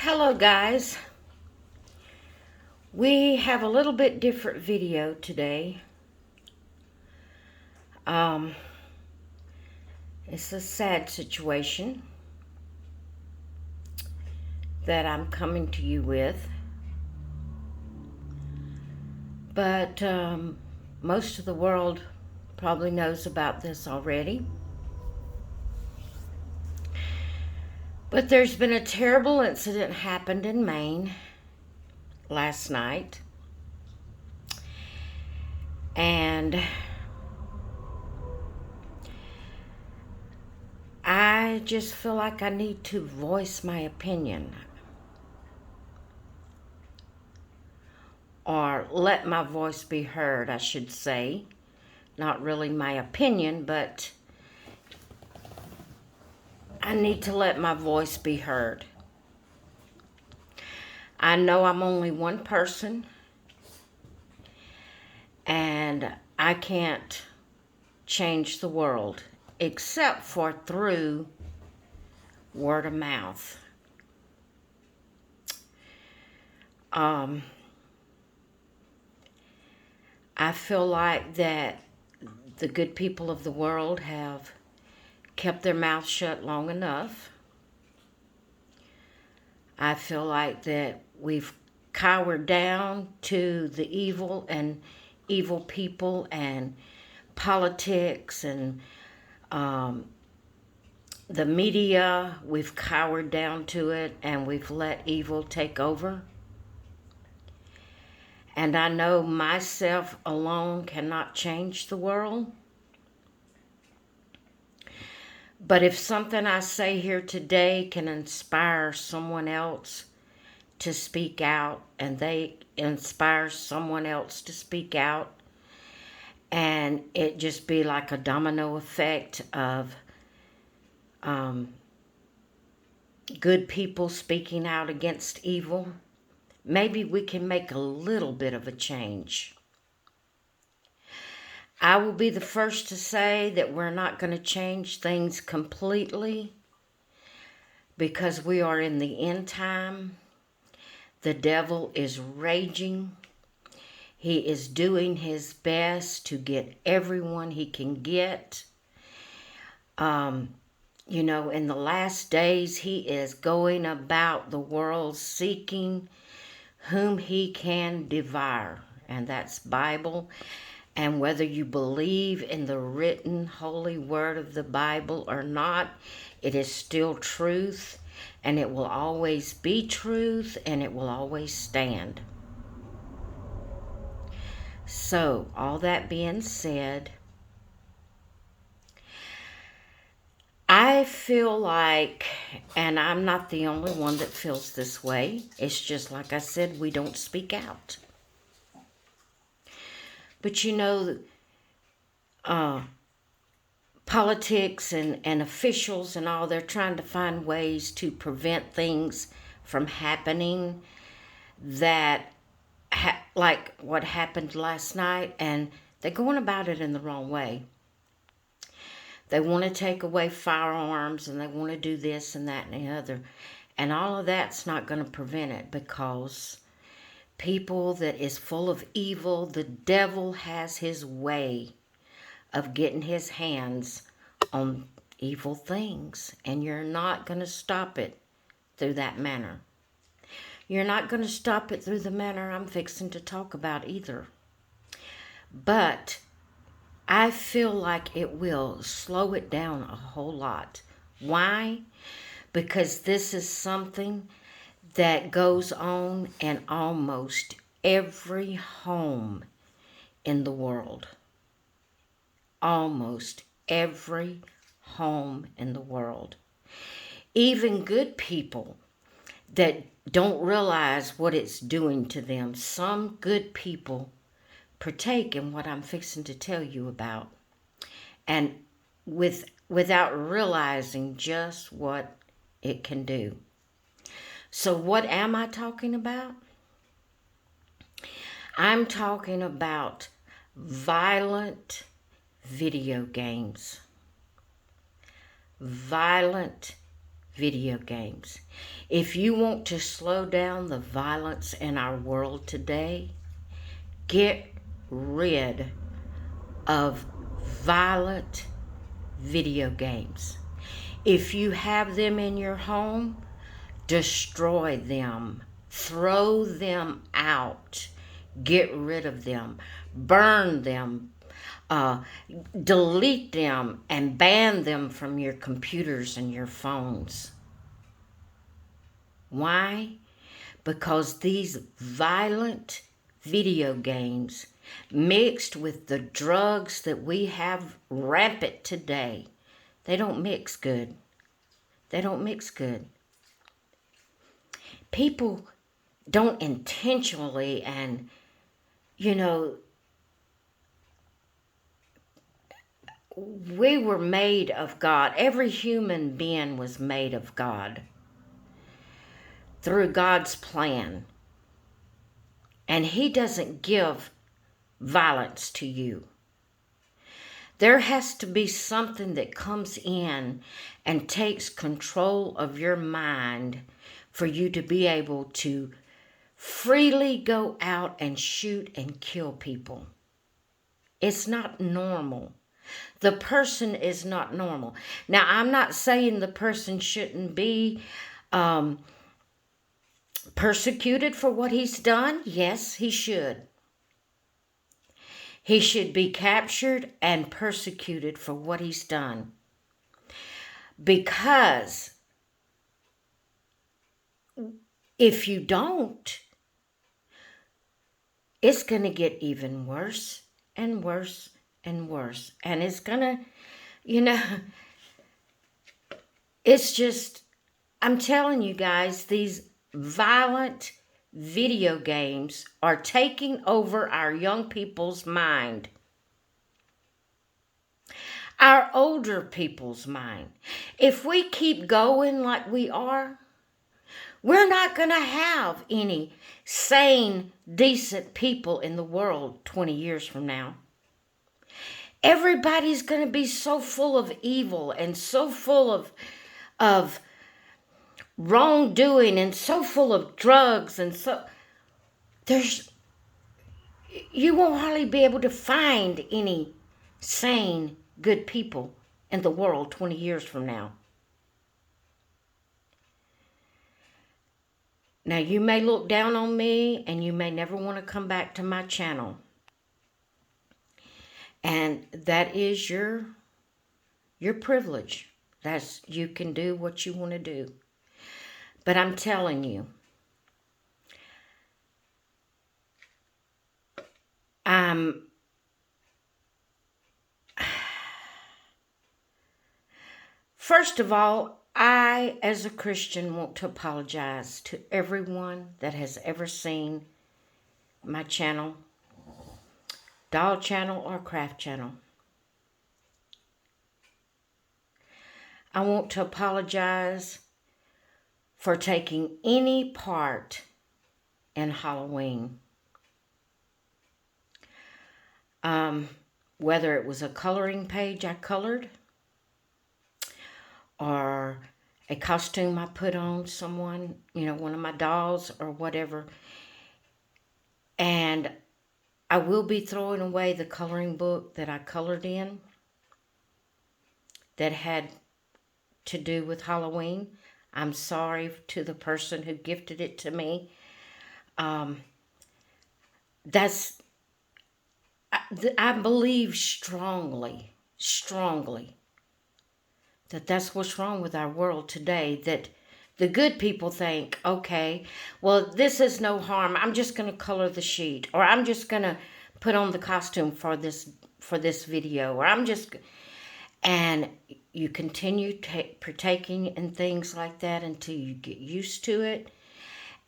Hello guys, we have a little bit different video today. Um, it's a sad situation that I'm coming to you with, but most of the world probably knows about this already. But there's been a terrible incident happened in Maine last night, and I just feel like I need to voice my opinion, or let my voice be heard, I should say. Not really my opinion, but I need to let my voice be heard. I know I'm only one person, and I can't change the world except for through word of mouth. I feel like that the good people of the world have kept their mouth shut long enough. I feel like that we've cowered down to the evil and evil people and politics and the media. We've cowered down to it and we've let evil take over. And I know myself alone cannot change the world. But if something I say here today can inspire someone else to speak out, and they inspire someone else to speak out, and it just be like a domino effect of good people speaking out against evil, maybe we can make a little bit of a change. I will be the first to say that we're not going to change things completely because we are in the end time. The devil is raging. He is doing his best to get everyone he can get. In the last days, he is going about the world seeking whom he can devour. And that's Bible. And whether you believe in the written holy word of the Bible or not, it is still truth, and it will always be truth, and it will always stand. So, all that being said, I feel like, and I'm not the only one that feels this way, it's just like I said, we don't speak out. But politics and officials and all, they're trying to find ways to prevent things from happening that, like what happened last night, and they're going about it in the wrong way. They want to take away firearms, and they want to do this and that and the other. And all of that's not going to prevent it, because people that is full of evil, the devil has his way of getting his hands on evil things. And you're not going to stop it through that manner. You're not going to stop it through the manner I'm fixing to talk about either. But I feel like it will slow it down a whole lot. Why? Because this is something that goes on in almost every home in the world. Almost every home in the world. Even good people that don't realize what it's doing to them. Some good people partake in what I'm fixing to tell you about, and without realizing just what it can do. So what am I talking about? I'm talking about violent video games. Violent video games. If you want to slow down the violence in our world today, get rid of violent video games. If you have them in your home, destroy them. Throw them out. Get rid of them. Burn them. Delete them and ban them from your computers and your phones. Why? Because these violent video games mixed with the drugs that we have rampant today, they don't mix good. They don't mix good. People don't intentionally, and we were made of God. Every human being was made of God through God's plan. And He doesn't give violence to you. There has to be something that comes in and takes control of your mind for you to be able to freely go out and shoot and kill people. It's not normal. The person is not normal. Now, I'm not saying the person shouldn't be persecuted for what he's done. Yes, he should. He should be captured and persecuted for what he's done. Because if you don't, it's going to get even worse and worse and worse. And it's going to, it's just, I'm telling you guys, these violent video games are taking over our young people's mind. Our older people's mind. If we keep going like we are, we're not going to have any sane, decent people in the world 20 years from now. Everybody's going to be so full of evil and so full of wrongdoing and so full of drugs, and so you won't hardly be able to find any sane, good people in the world 20 years from now. Now, you may look down on me and you may never want to come back to my channel. And that is your privilege. You can do what you want to do. But I'm telling you, first of all, I, as a Christian, want to apologize to everyone that has ever seen my channel, Doll Channel or Craft Channel. I want to apologize for taking any part in Halloween. Whether it was a coloring page I colored, or a costume I put on someone, one of my dolls or whatever. And I will be throwing away the coloring book that I colored in that had to do with Halloween. I'm sorry to the person who gifted it to me. I believe strongly that that's what's wrong with our world today, that the good people think, okay, well, this is no harm. I'm just going to color the sheet, or I'm just going to put on the costume for this video, or and you continue partaking in things like that until you get used to it,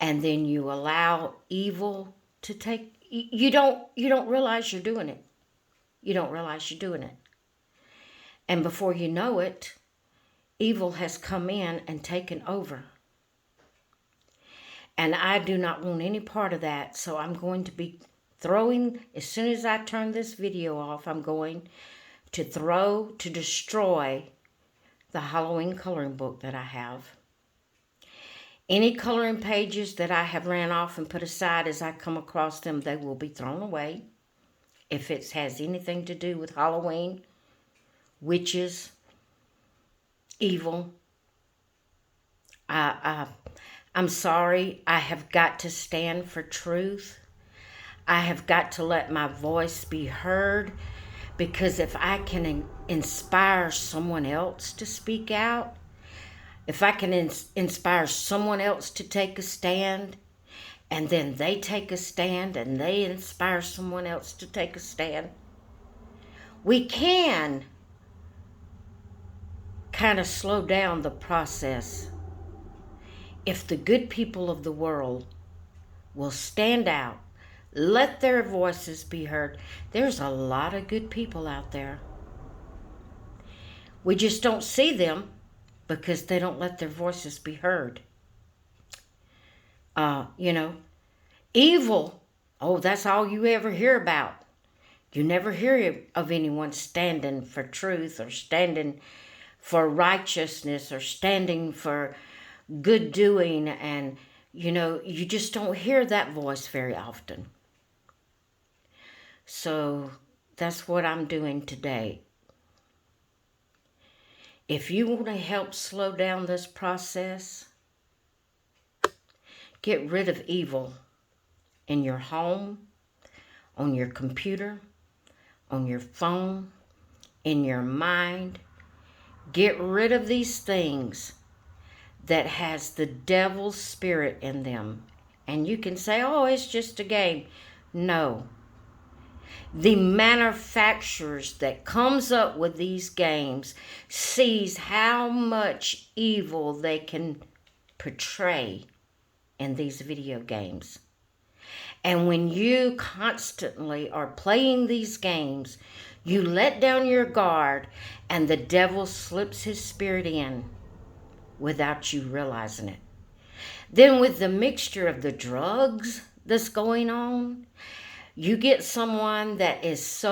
and then you allow evil to take. You don't realize you're doing it. You don't realize you're doing it, and before you know it, evil has come in and taken over. And I do not want any part of that, so I'm going to be throwing, as soon as I turn this video off, I'm going to destroy the Halloween coloring book that I have. Any coloring pages that I have ran off and put aside as I come across them, they will be thrown away. If it has anything to do with Halloween, witches, evil, I'm sorry. I have got to stand for truth. I have got to let my voice be heard, because if I can inspire someone else to speak out, if I can inspire someone else to take a stand, and then they take a stand and they inspire someone else to take a stand, we can kind of slow down the process if the good people of the world will stand out, let their voices be heard. There's a lot of good people out there. We just don't see them because they don't let their voices be heard. You know, evil, oh, that's all you ever hear about. You never hear of anyone standing for truth or standing for righteousness or standing for good doing, and you just don't hear that voice very often. So that's what I'm doing today. If you want to help slow down this process, get rid of evil in your home, on your computer, on your phone, in your mind. Get rid of these things that has the devil's spirit in them. And you can say, oh, it's just a game. No. The manufacturers that comes up with these games sees how much evil they can portray in these video games. And when you constantly are playing these games, you let down your guard and the devil slips his spirit in without you realizing it. Then with the mixture of the drugs that's going on, you get someone that is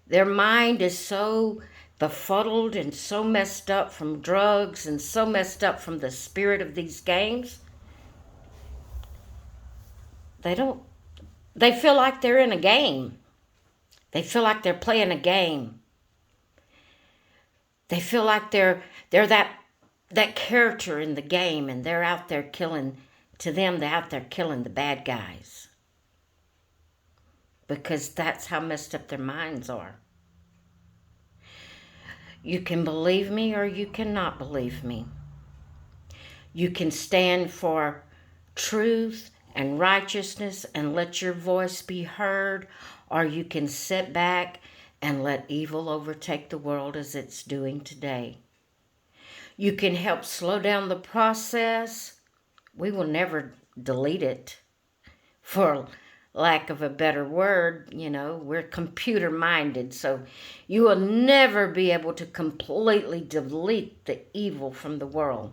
their mind is so befuddled and so messed up from drugs and so messed up from the spirit of these games. They feel like they're in a game. They feel like they're playing a game. They feel like they're that character in the game, and they're out there killing, to them, they're out there killing the bad guys. Because that's how messed up their minds are. You can believe me or you cannot believe me. You can stand for truth and righteousness and let your voice be heard, or you can sit back and let evil overtake the world as it's doing today. You can help slow down the process. We will never delete it, for lack of a better word. We're computer minded, so you will never be able to completely delete the evil from the world.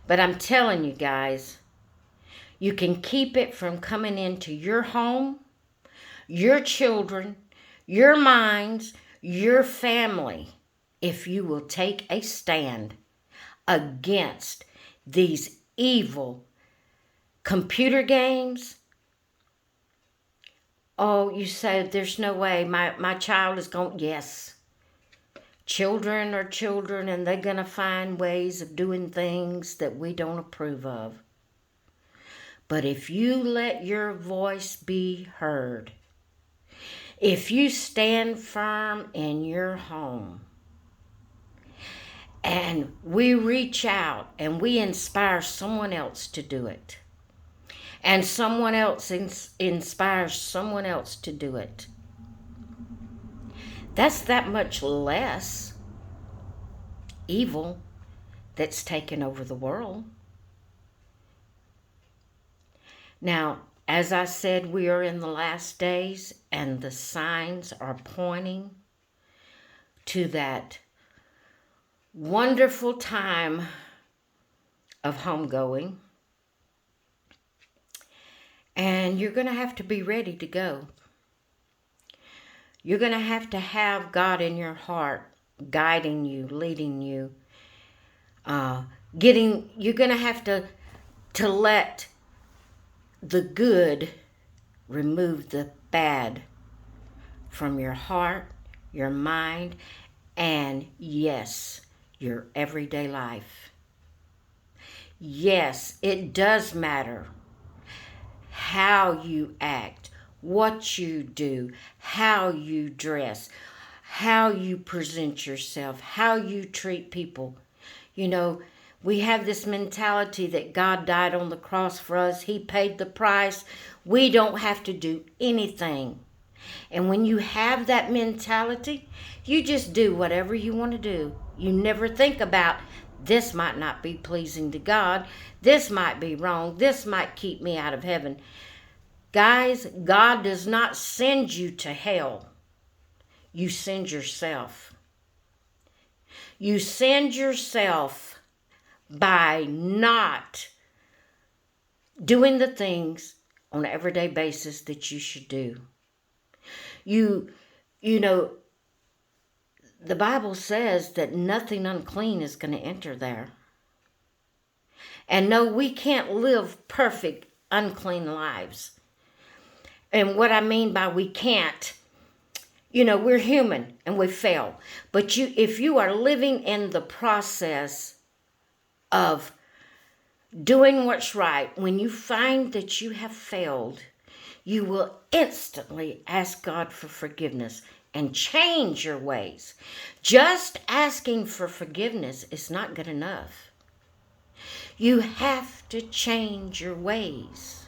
But I'm telling you guys, you can keep it from coming into your home, your children, your minds, your family, if you will take a stand against these evil computer games. Oh, you say there's no way my child is going. Yes. Children are children, and they're going to find ways of doing things that we don't approve of. But if you let your voice be heard, if you stand firm in your home, and we reach out and we inspire someone else to do it, and someone else inspires someone else to do it, that's that much less evil that's taken over the world. Now, as I said, we are in the last days, and the signs are pointing to that wonderful time of homegoing. And you're going to have to be ready to go. You're going to have God in your heart, guiding you, leading you, You're going to have to let the good remove the bad from your heart, your mind, and yes, your everyday life. Yes, it does matter how you act, what you do, how you dress, how you present yourself, how you treat people. You know, we have this mentality that God died on the cross for us. He paid the price. We don't have to do anything. And when you have that mentality, you just do whatever you want to do. You never think about, this might not be pleasing to God. This might be wrong. This might keep me out of heaven. Guys, God does not send you to hell. You send yourself. You send yourself by not doing the things on an everyday basis that you should do. You know, the Bible says that nothing unclean is going to enter there. And no, we can't live perfect, unclean lives. And what I mean by we can't, we're human and we fail. But if you are living in the process of doing what's right, when you find that you have failed, you will instantly ask God for forgiveness and change your ways. Just asking for forgiveness is not good enough. You have to change your ways.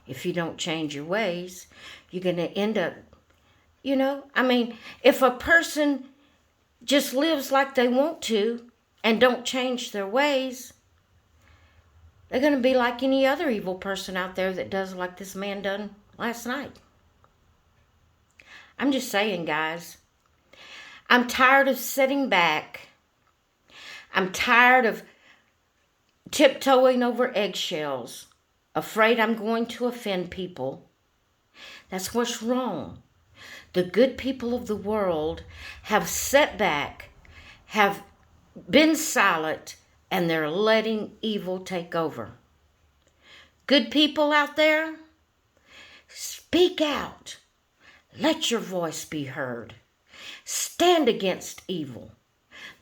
If you don't change your ways, you're going to end up, if a person just lives like they want to and don't change their ways, they're going to be like any other evil person out there that does like this man done last night. I'm just saying, guys. I'm tired of sitting back. I'm tired of tiptoeing over eggshells, afraid I'm going to offend people. That's what's wrong. The good people of the world have sat back, have been silent, and they're letting evil take over. Good people out there, speak out. Let your voice be heard. Stand against evil.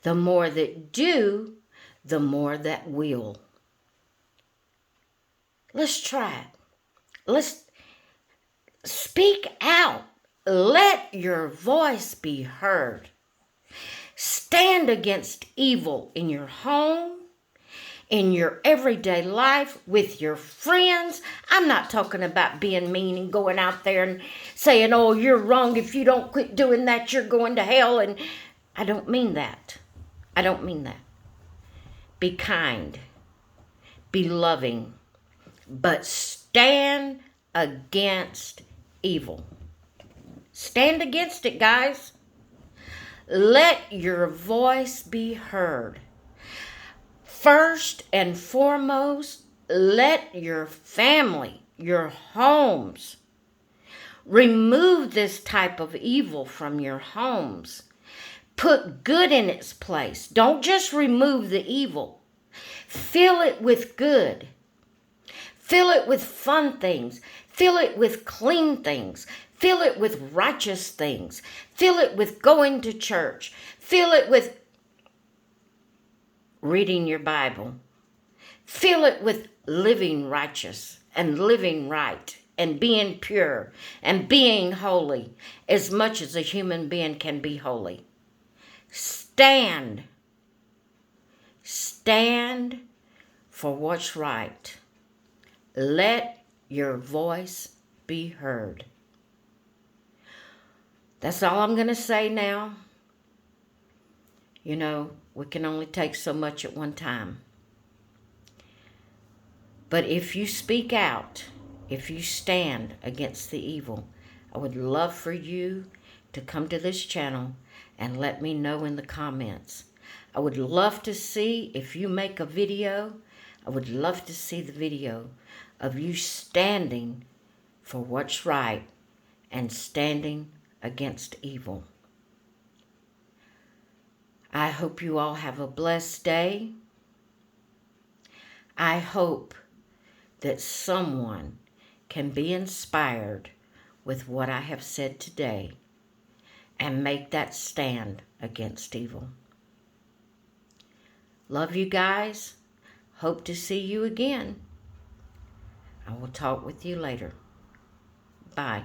The more that do, the more that will. Let's try it. Let's speak out. Let your voice be heard. Stand against evil in your home, in your everyday life, with your friends. I'm not talking about being mean and going out there and saying, oh, you're wrong. If you don't quit doing that, you're going to hell. And I don't mean that. I don't mean that. Be kind. Be loving. But stand against evil. Stand against it, guys. Let your voice be heard. First and foremost, let your family, your homes, remove this type of evil from your homes. Put good in its place. Don't just remove the evil. Fill it with good. Fill it with fun things. Fill it with clean things. Fill it with righteous things. Fill it with going to church. Fill it with reading your Bible. Fill it with living righteous and living right and being pure and being holy as much as a human being can be holy. Stand. Stand for what's right. Let your voice be heard. That's all I'm going to say now. We can only take so much at one time. But if you speak out, if you stand against the evil, I would love for you to come to this channel and let me know in the comments. I would love to see, if you make a video, I would love to see the video of you standing for what's right and standing against evil. I hope you all have a blessed day. I hope that someone can be inspired with what I have said today and make that stand against evil. Love you guys. Hope to see you again. I will talk with you later. Bye.